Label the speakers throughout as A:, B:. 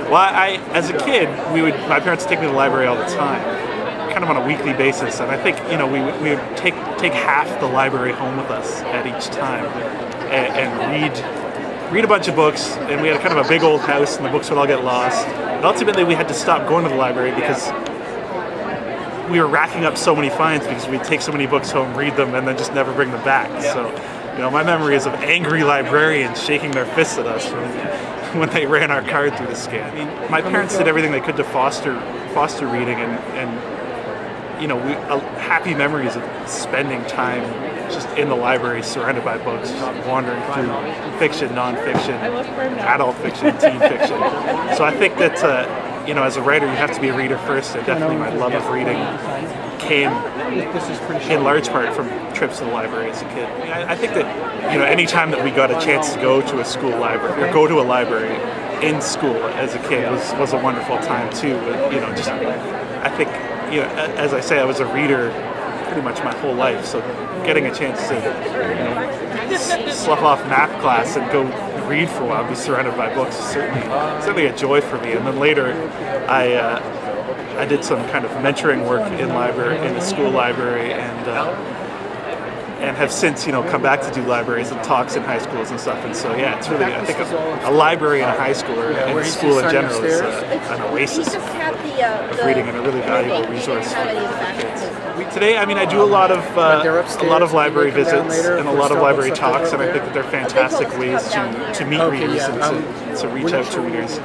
A: Well, as a kid, my parents would take me to the library all the time, kind of on a weekly basis, and I think we would take half the library home with us at each time, and read a bunch of books. And we had kind of a big old house, and the books would all get lost. And ultimately, we had to stop going to the library because we were racking up so many fines because we'd take so many books home, read them, and then just never bring them back. So, my memory is of angry librarians shaking their fists at us when they ran our card through the scan. I mean, my parents did everything they could to foster reading, and happy memories of spending time just in the library, surrounded by books, just wandering through fiction, non-fiction, adult fiction, teen fiction. So I think that as a writer, you have to be a reader first, and definitely my love of reading came in large part from trips to the library as a kid. I think that any time that we got a chance to go to a school library or go to a library in school as a kid was a wonderful time too. But I think as I say, I was a reader pretty much my whole life, so getting a chance to slough off math class and go read for a while, be surrounded by books, is certainly a joy for me. And then later, I did some kind of mentoring work in the school library, and have since come back to do libraries and talks in high schools and stuff. And so it's really, I think a library in a high school or in school in general is an oasis of reading and a really valuable resource for kids. Today, I do a lot of library visits and a lot of library talks, and I think that they're fantastic ways to meet readers and to reach out to readers,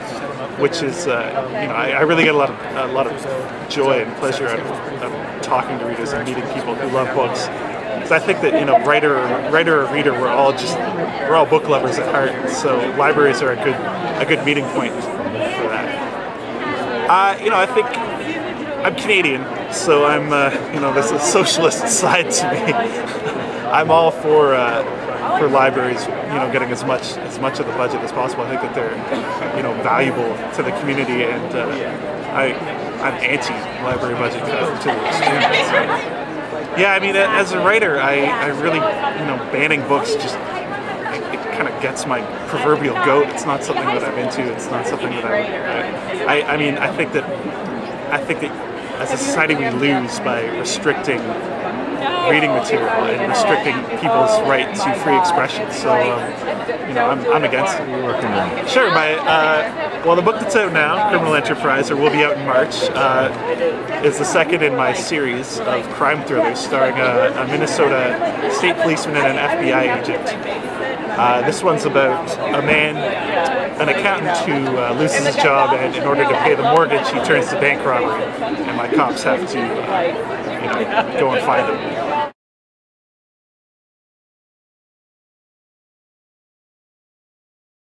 A: which is I really get a lot of joy and pleasure out of talking to readers and meeting people who love books. So I think that writer or reader, we're all book lovers at heart. So libraries are a good meeting point for that. I think I'm Canadian, so I'm there's a socialist side to me. I'm all for libraries, getting as much of the budget as possible. I think that they're valuable to the community, and I'm anti-library budget cut to the extreme. Yeah, as a writer, I really, banning books just, it kind of gets my proverbial goat. It's not something that I'm into. It's not something that I think that as a society we lose by restricting reading material and restricting people's right to free expression. So, I'm against it. Sure. The book that's out now, Criminal Enterprise, or will be out in March, is the second in my series of crime thrillers starring a Minnesota state policeman and an FBI agent. This one's about an accountant who loses his job, and in order to pay the mortgage, he turns to bank robbery, and my cops have to, go and find him.